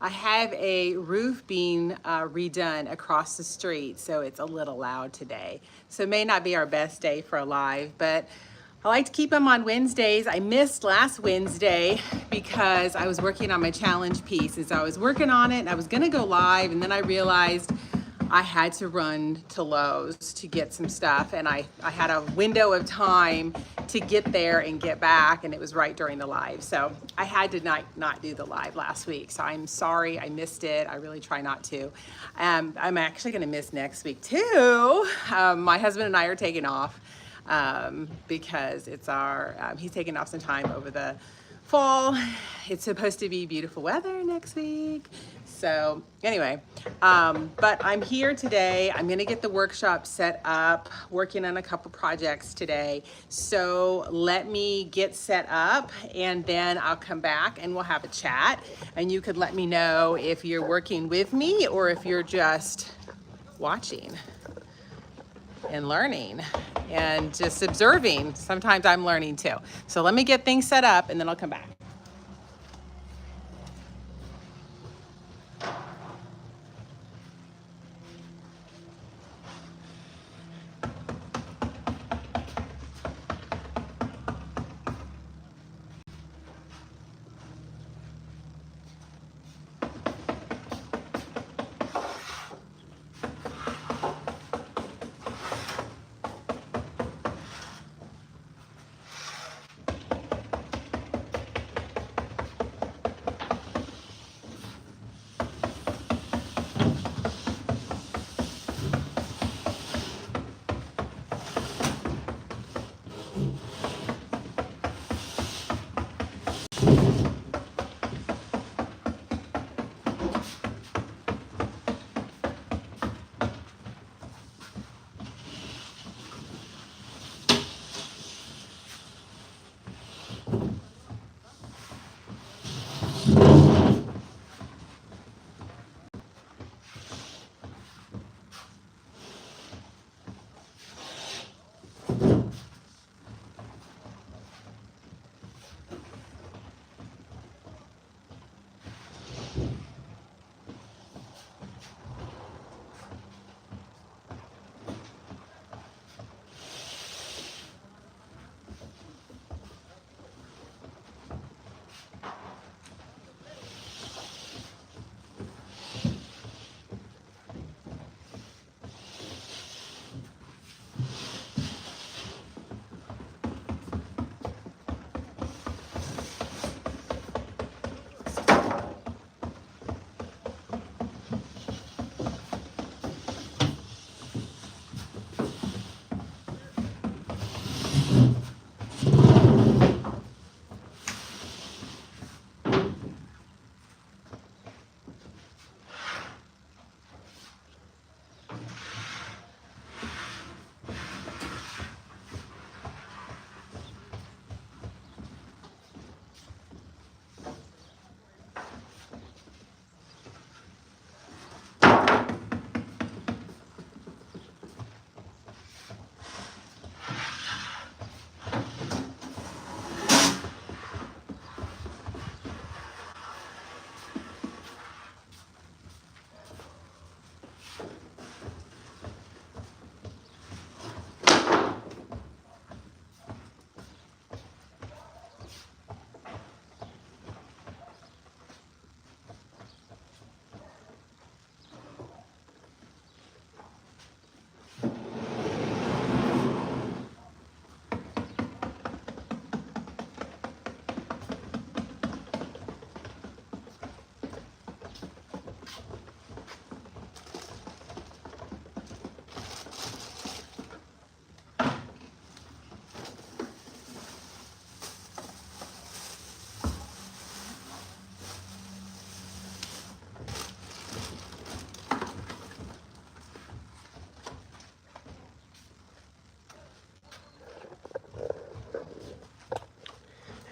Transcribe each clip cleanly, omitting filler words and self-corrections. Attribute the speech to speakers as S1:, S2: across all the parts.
S1: I have a roof being redone across the street, so it's a little loud today. So it may not be our best day for a live, but I like to keep them on Wednesdays. I missed last Wednesday because I was working on my challenge piece. As I was working on it, and I was gonna go live, and then I realized I had to run to Lowe's to get some stuff, and I had a window of time to get there and get back, and it was right during the live. So I had to not do the live last week. So I'm sorry I missed it. I really try not to. I'm actually gonna miss next week too. My husband and I are taking off because it's he's taking off some time over the fall. It's supposed to be beautiful weather next week. So anyway, but I'm here today. I'm gonna get the workshop set up, working on a couple projects today. So let me get set up and then I'll come back and we'll have a chat. And you could let me know if you're working with me or if you're just watching and learning and just observing. Sometimes I'm learning too. So let me get things set up and then I'll come back.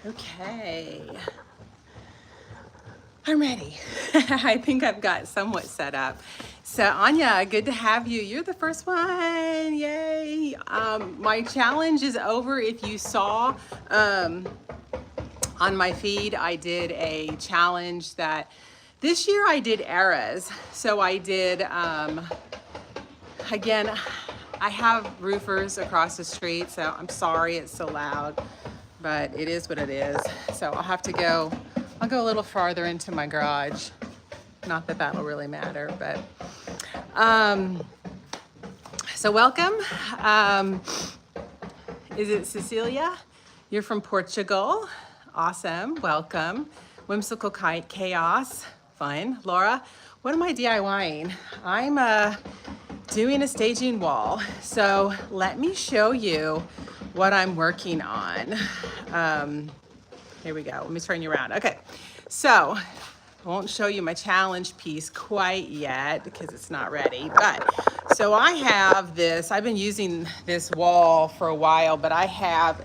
S1: Okay, I'm ready. I think I've got somewhat set up. So Anya, good to have you. You're the first one, yay. My challenge is over. If you saw on my feed, I did a challenge that This year I did eras. So I did, again, I have roofers across the street, so I'm sorry it's so loud, but it is what it is. So I'll go a little farther into my garage. Not that that'll really matter, but, so welcome. Is it Cecilia? You're from Portugal. Awesome, welcome. Whimsical Chaos, fun. Laura, what am I DIYing? I'm doing a staging wall. So let me show you what I'm working on. Here we go, let me turn you around. Okay, so I won't show you my challenge piece quite yet because it's not ready, but so I have this, I've been using this wall for a while, but I have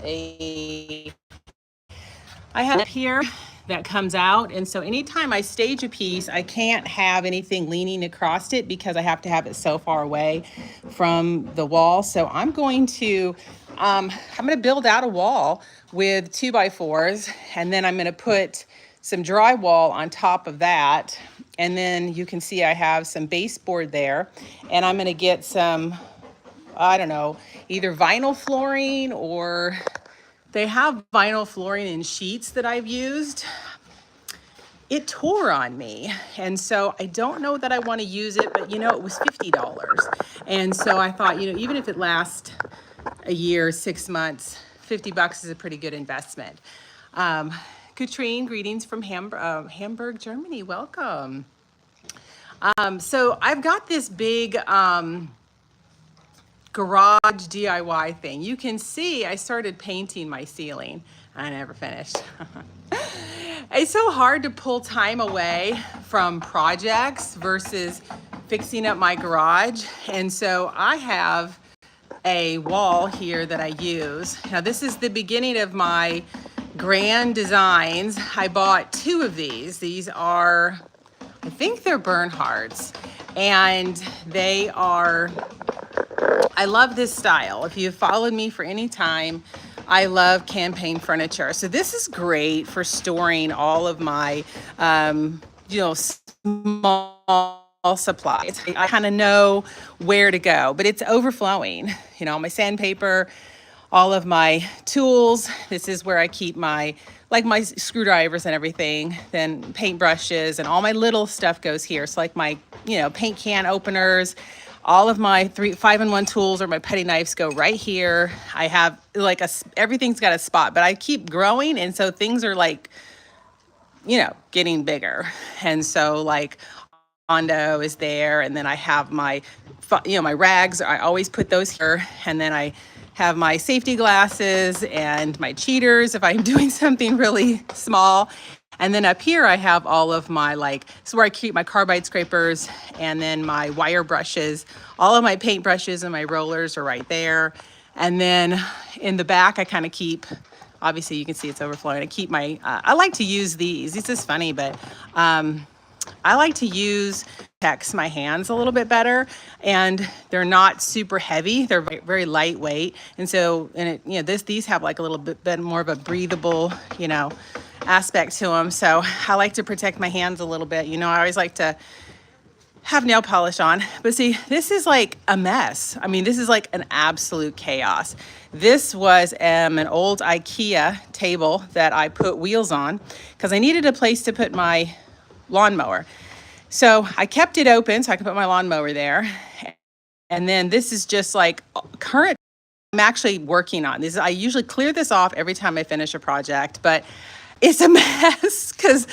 S1: here that comes out. And so anytime I stage a piece, I can't have anything leaning across it because I have to have it so far away from the wall. So I'm going to build out a wall with 2x4s, and then I'm going to put some drywall on top of that. And then you can see I have some baseboard there, and I'm going to get some, I don't know, either vinyl flooring, or they have vinyl flooring in sheets that I've used. It tore on me, and so I don't know that I want to use it, but it was $50. And so I thought, even if it lasts a year, 6 months, $50 is a pretty good investment. Katrine, greetings from Hamburg, Germany. Welcome. So I've got this big garage DIY thing. You can see I started painting my ceiling. I never finished. It's so hard to pull time away from projects versus fixing up my garage. And so I have a wall here that I use. Now this is the beginning of my grand designs. I bought 2 of these. These are, I think they're Bernhardt's, and I love this style. If you've followed me for any time, I love campaign furniture. So this is great for storing all of my, small supplies. I kind of know where to go, but it's overflowing. My sandpaper, all of my tools. This is where I keep my screwdrivers and everything. Then paintbrushes and all my little stuff goes here. So like my, paint can openers, all of my 5-in-1 tools or my petty knives go right here. I have everything's got a spot, but I keep growing. And so things are getting bigger. And so Hondo is there. And then I have my rags. I always put those here. And then I have my safety glasses and my cheaters if I'm doing something really small. And then up here I have all of my so where I keep my carbide scrapers, and then my wire brushes. All of my paint brushes and my rollers are right there. And then in the back I kind of keep, obviously you can see it's overflowing. I keep my, I like to use these. This is funny, but I like to use my hands a little bit better, and they're not super heavy. They're very, very lightweight. And so, these have a little bit more of a breathable, aspect to them. So I like to protect my hands a little bit. I always like to have nail polish on, but see, this is a mess. I mean, this is an absolute chaos. This was an old IKEA table that I put wheels on because I needed a place to put my lawnmower. So I kept it open so I could put my lawnmower there. And then this is just current. I'm actually working on this. I usually clear this off every time I finish a project, but it's a mess because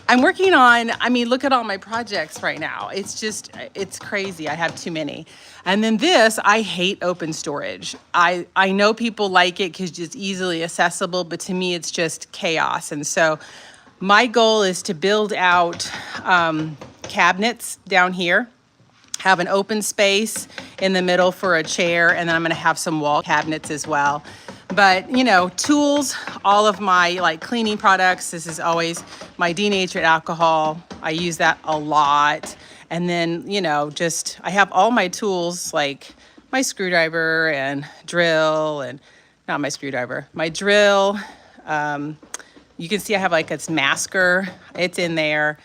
S1: I'm working on, look at all my projects right now. It's crazy. I have too many. And then this, I hate open storage. I know people like it because it's easily accessible, but to me, it's just chaos. And so my goal is to build out cabinets down here, have an open space in the middle for a chair, and then I'm gonna have some wall cabinets as well. But, tools, all of my cleaning products. This is always my denatured alcohol. I use that a lot. And then, I have all my tools, like my screwdriver and drill, and not my screwdriver, my drill. You can see I have this masker. It's in there.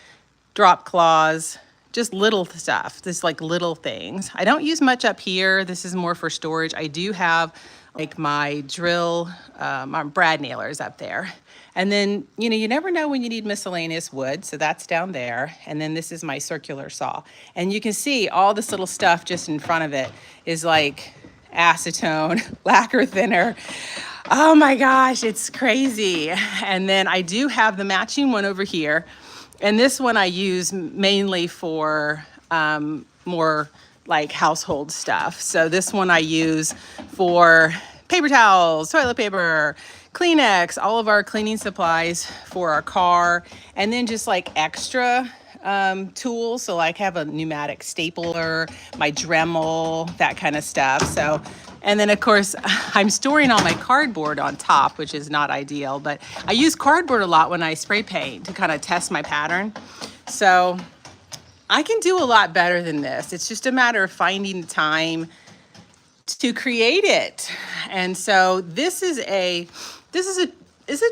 S1: drop cloths, just little stuff, just like little things. I don't use much up here. This is more for storage. I do have like my drill, my brad nailers up there. And then, you know, you never know when you need miscellaneous wood, so that's down there. And then this is my circular saw. And you can see all this little stuff just in front of it is like acetone, lacquer thinner. Oh my gosh, it's crazy. And then I do have the matching one over here. And this one I use mainly for more like household stuff. So this one I use for paper towels, toilet paper, Kleenex, all of our cleaning supplies for our car, and then just like extra tools. So like I have a pneumatic stapler, my Dremel, that kind of stuff. So, and then of course I'm storing all my cardboard on top, which is not ideal, but I use cardboard a lot when I spray paint to kind of test my pattern. So I can do a lot better than this. It's just a matter of finding the time to create it. And so this is a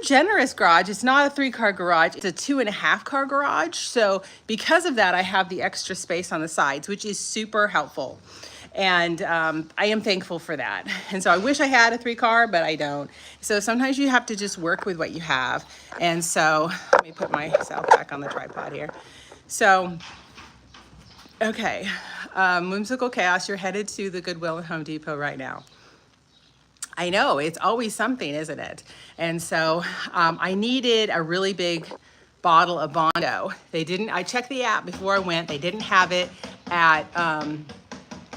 S1: generous garage. It's not a 3-car garage. It's a 2.5-car garage. So because of that, I have the extra space on the sides, which is super helpful. And I am thankful for that. And so I wish I had a 3-car, but I don't. So sometimes you have to just work with what you have. And so let me put myself back on the tripod here. So, okay, Whimsical Chaos, you're headed to the Goodwill and Home Depot right now. I know, it's always something, isn't it? And so I needed a really big bottle of Bondo. I checked the app before I went. They didn't have it at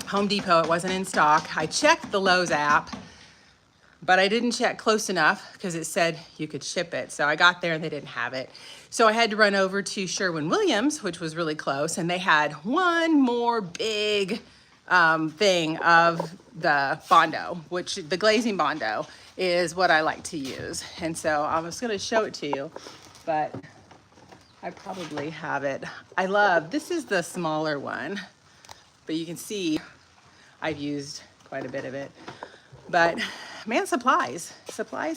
S1: Home Depot. It wasn't in stock. I checked the Lowe's app, but I didn't check close enough because it said you could ship it. So I got there and they didn't have it. So I had to run over to Sherwin-Williams, which was really close, and they had one more big thing of the Bondo, which the glazing Bondo is what I like to use. And so I was going to show it to you, but I probably have it. This is the smaller one, but you can see I've used quite a bit of it. But man, supplies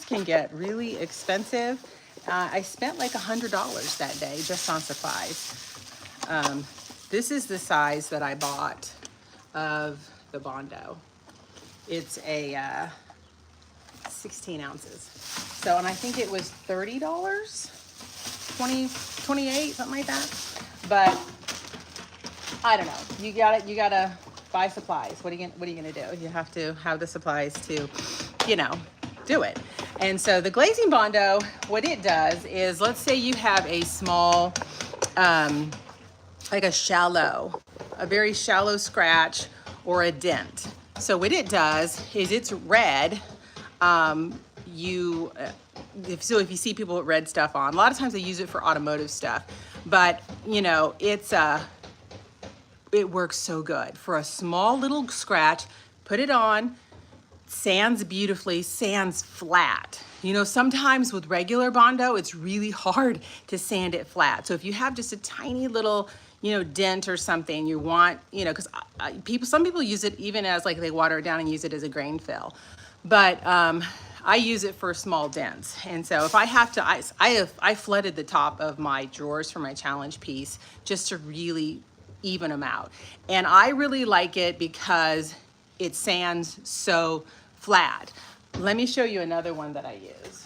S1: can get really expensive. I spent like $100 that day just on supplies. This is the size that I bought of the Bondo. It's a 16 ounces. So, and I think it was $30, 28, something like that. But I don't know. You gotta buy supplies. What are you gonna do? You have to have the supplies to, do it. And so the glazing Bondo, what it does is, let's say you have a small, like a very shallow scratch or a dent. So what it does is it's red. If you see people with red stuff on, a lot of times they use it for automotive stuff, but it works so good for a small little scratch. Put it on, sands beautifully, sands flat. Sometimes with regular Bondo, it's really hard to sand it flat. So if you have just a tiny little, dent or something, you want, because some people use it even as like they water it down and use it as a grain fill. But I use it for small dents. And so if I have to, I flooded the top of my drawers for my challenge piece just to really even them out. And I really like it because it sands so flat. Let me show you another one that I use.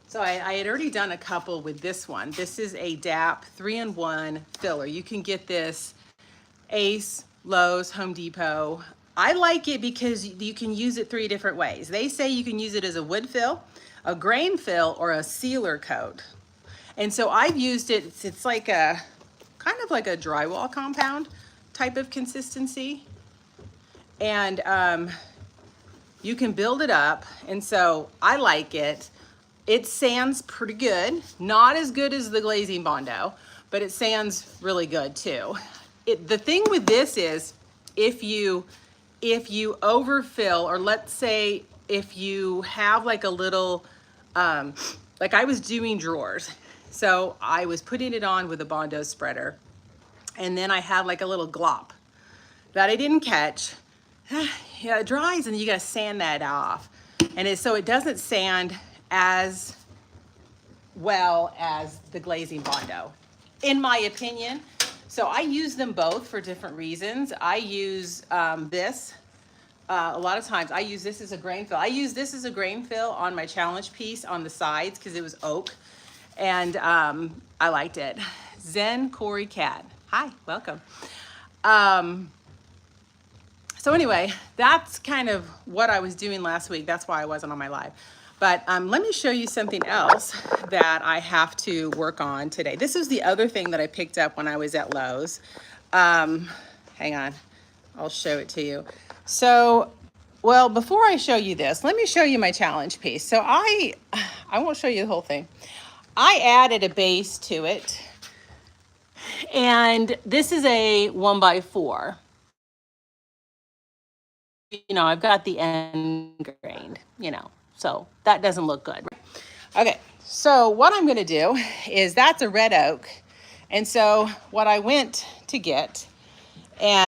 S1: So I had already done a couple with this one. This is a DAP 3-in-1 filler. You can get this Ace, Lowe's, Home Depot. I like it because you can use it 3 different ways. They say you can use it as a wood fill, a grain fill, or a sealer coat. And so I've used it, it's like a, kind of like a drywall compound type of consistency. And you can build it up. And so I like it. It sands pretty good. Not as good as the glazing Bondo, but it sands really good too. The thing with this is if you overfill, or let's say if you have like a little, like I was doing drawers. So I was putting it on with a Bondo spreader, and then I had like a little glop that I didn't catch. Yeah, it dries and you gotta sand that off. And so it doesn't sand as well as the glazing Bondo, in my opinion. So I use them both for different reasons. I use this. A lot of times I use this as a grain fill. I use this as a grain fill on my challenge piece on the sides because it was oak, and I liked it. Zen Corey Cat. Hi, welcome. So anyway, that's kind of what I was doing last week. That's why I wasn't on my live. But let me show you something else that I have to work on today. This is the other thing that I picked up when I was at Lowe's. Hang on, I'll show it to you. So, well, before I show you this, let me show you my challenge piece. So I won't show you the whole thing. I added a base to it, and this is a 1x4. You know, I've got the end grained, you know, so that doesn't look good. Okay, so what I'm gonna do is, that's a red oak. And so what I went to get, and